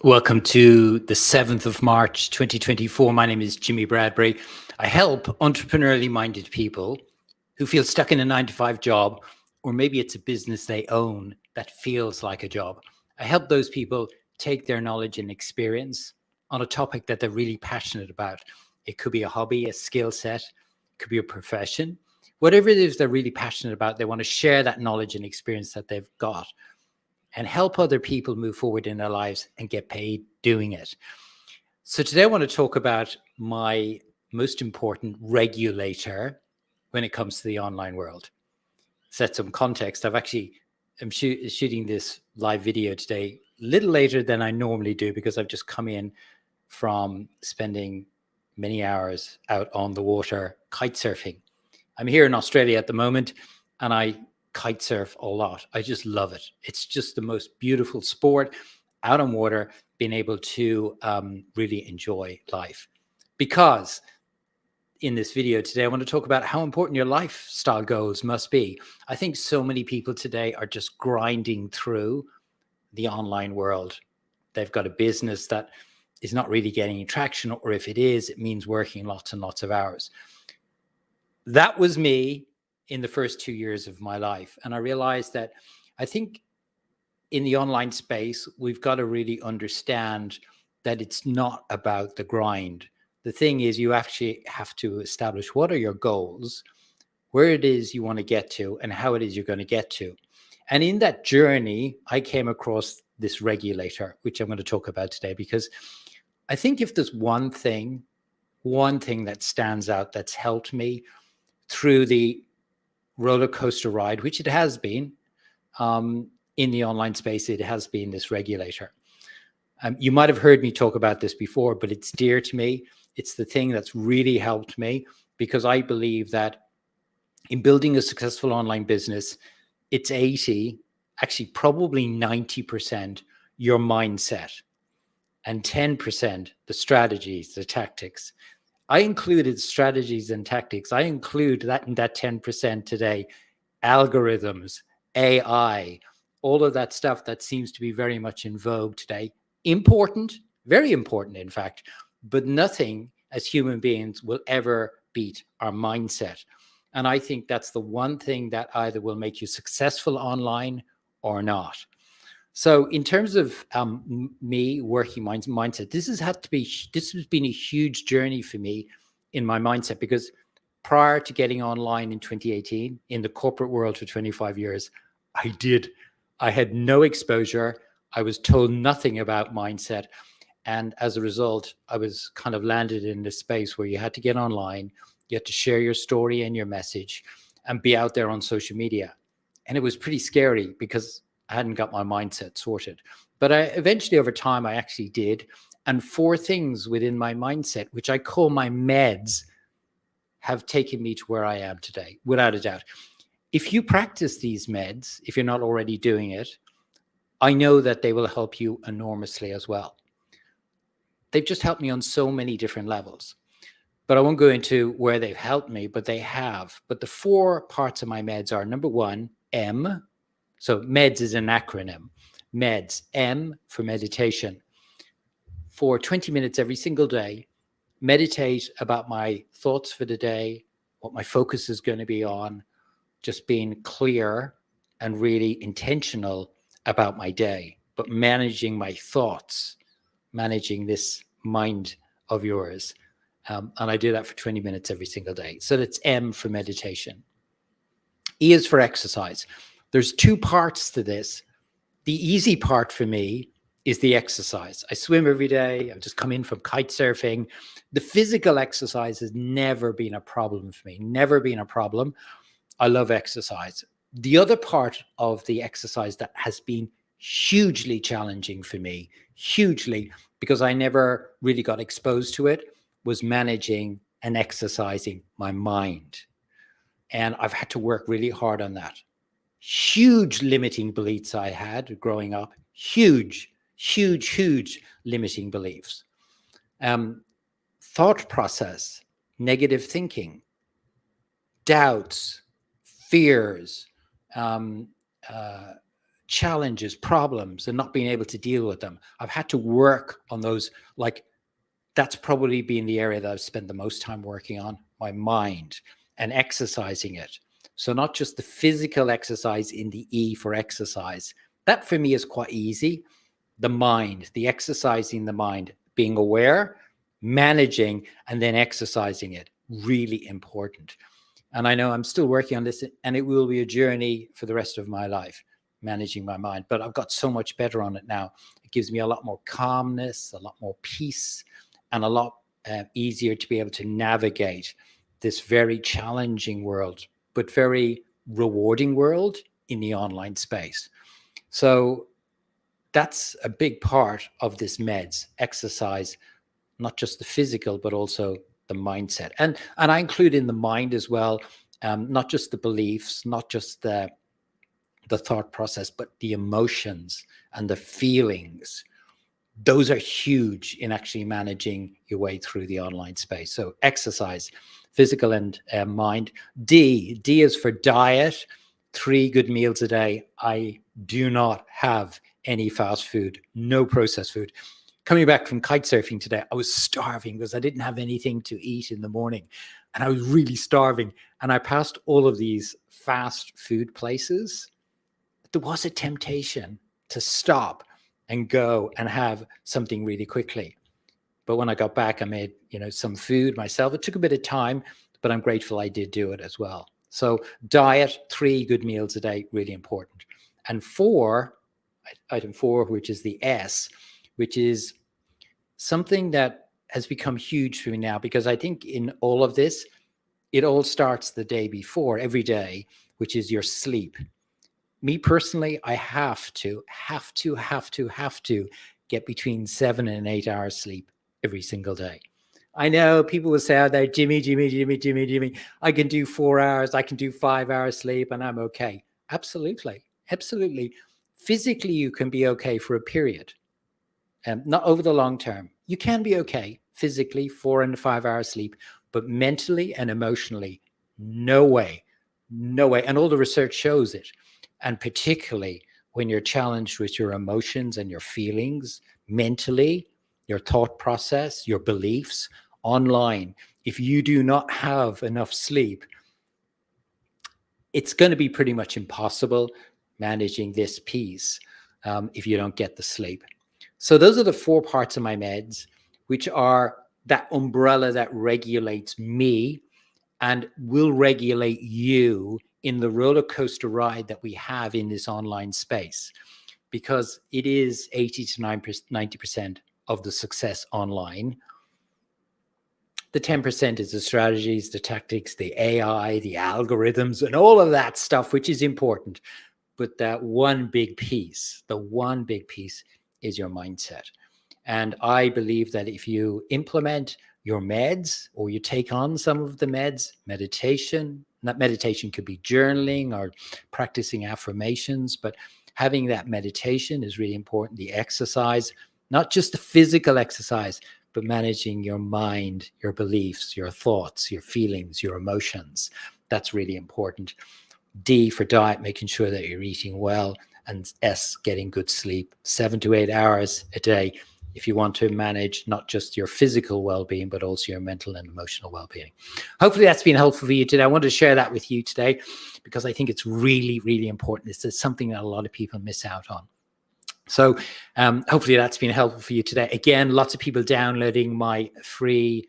Welcome to the 7th of March, 2024. My name is Jimmy Bradbury. I help entrepreneurially minded people who feel stuck in a 9-to-5 job, or maybe it's a business they own that feels like a job. I help those people take their knowledge and experience on a topic that they're really passionate about. It could be a hobby, a skill set, it could be a profession. Whatever it is they're really passionate about, they want to share that knowledge and experience that they've got and help other people move forward in their lives and get paid doing it. So today I want to talk about my most important regulator when it comes to the online world. Set some context. I'm shooting this live video today a little later than I normally do because I've just come in from spending many hours out on the water kite surfing. I'm here in Australia at the moment, and I kite surf a lot. I just love it. It's just the most beautiful sport out on water, being able to really enjoy life. Because in this video today, I want to talk about how important your lifestyle goals must be. I think so many people today are just grinding through the online world. They've got a business that is not really getting traction, or if it is, it means working lots and lots of hours. That was me in the first 2 years of my life. And I realized that I think in the online space, we've got to really understand that it's not about the grind. The thing is, you actually have to establish what are your goals, where it is you want to get to, and how it is you're going to get to. And in that journey, I came across this regulator, which I'm going to talk about today, because I think if there's one thing that stands out that's helped me through the roller coaster ride, which it has been in the online space, it has been this regulator. You might have heard me talk about this before, but it's dear to me. It's the thing that's really helped me, because I believe that in building a successful online business, it's 80, actually probably 90% your mindset, and 10% the strategies, the tactics. I included strategies and tactics. I include that in that 10% today. Algorithms, AI, all of that stuff that seems to be very much in vogue today. Important, very important, in fact, but nothing as human beings will ever beat our mindset. And I think that's the one thing that either will make you successful online or not. So in terms of me working mindset, this has been a huge journey for me in my mindset, because prior to getting online in 2018, in the corporate world for 25 years, I had no exposure. I was told nothing about mindset. And as a result, I was kind of landed in this space where you had to get online, you had to share your story and your message and be out there on social media. And it was pretty scary because I hadn't got my mindset sorted. But I eventually, over time, I actually did. And 4 things within my mindset, which I call my meds, have taken me to where I am today, without a doubt. If you practice these meds, if you're not already doing it, I know that they will help you enormously as well. They've just helped me on so many different levels. But I won't go into where they've helped me, but they have. But the 4 parts of my meds are, number 1, M. So meds is an acronym. Meds, M for meditation. For 20 minutes every single day, meditate about my thoughts for the day, what my focus is going to be on, just being clear and really intentional about my day, but managing my thoughts, managing this mind of yours. And I do that for 20 minutes every single day. So that's M for meditation. E is for exercise. There's 2 parts to this. The easy part for me is the exercise. I swim every day. I've just come in from kite surfing. The physical exercise has never been a problem for me, never been a problem. I love exercise. The other part of the exercise that has been hugely challenging for me, hugely, because I never really got exposed to it, was managing and exercising my mind. And I've had to work really hard on that. Huge limiting beliefs I had growing up, huge limiting beliefs. Thought process, negative thinking, doubts, fears, challenges, problems, and not being able to deal with them. I've had to work on those. Like, that's probably been the area that I've spent the most time working on, my mind, and exercising it. So not just the physical exercise in the E for exercise. That for me is quite easy. The mind, the exercising the mind, being aware, managing, and then exercising it, really important. And I know I'm still working on this, and it will be a journey for the rest of my life, managing my mind. But I've got so much better on it now. It gives me a lot more calmness, a lot more peace, and a lot easier to be able to navigate this very challenging world, but very rewarding world in the online space. So that's a big part of this meds, exercise, not just the physical, but also the mindset. And I include in the mind as well, not just the beliefs, not just the thought process, but the emotions and the feelings. Those are huge in actually managing your way through the online space. So exercise, physical and mind. D is for diet, 3 good meals a day. I do not have any fast food, no processed food. Coming back from kite surfing today, I was starving because I didn't have anything to eat in the morning. And I was really starving. And I passed all of these fast food places. There was a temptation to stop and go and have something really quickly. But when I got back, I made, some food myself. It took a bit of time, but I'm grateful I did do it as well. So diet, 3 good meals a day, really important. And 4, item 4, which is the S, which is something that has become huge for me now, because I think in all of this, it all starts the day before, every day, which is your sleep. Me personally, I have to get between 7 and 8 hours sleep every single day. I know people will say out there, Jimmy, I can do 4 hours, I can do 5 hours sleep and I'm okay. Absolutely. Physically, you can be okay for a period, not over the long term. You can be okay physically, 4 and 5 hours sleep, but mentally and emotionally, no way. And all the research shows it. And particularly when you're challenged with your emotions and your feelings mentally, your thought process, your beliefs online, if you do not have enough sleep, it's going to be pretty much impossible managing this piece if you don't get the sleep. So those are the 4 parts of my meds, which are that umbrella that regulates me and will regulate you in the roller coaster ride that we have in this online space, because it is 80 to 90% of the success online. The 10% is the strategies, the tactics, the AI, the algorithms, and all of that stuff, which is important. But that one big piece, is your mindset. And I believe that if you implement your meds, or you take on some of the meds, meditation, that meditation could be journaling or practicing affirmations, but having that meditation is really important. The exercise, not just the physical exercise, but managing your mind, your beliefs, your thoughts, your feelings, your emotions. That's really important. D for diet, making sure that you're eating well. And S, getting good sleep, 7 to 8 hours a day, if you want to manage not just your physical well-being, but also your mental and emotional well-being. Hopefully that's been helpful for you today. I wanted to share that with you today because I think it's really, really important. This is something that a lot of people miss out on. So hopefully that's been helpful for you today. Again, lots of people downloading my free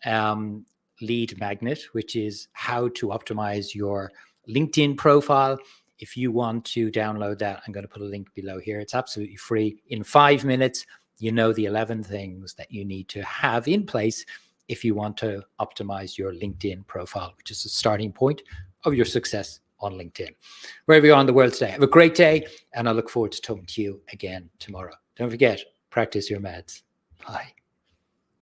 lead magnet, which is how to optimize your LinkedIn profile. If you want to download that, I'm going to put a link below here. It's absolutely free. In 5 minutes, you know the 11 things that you need to have in place if you want to optimize your LinkedIn profile, which is the starting point of your success on LinkedIn. Wherever you are in the world today, have a great day, and I look forward to talking to you again tomorrow. Don't forget, practice your meds. Bye.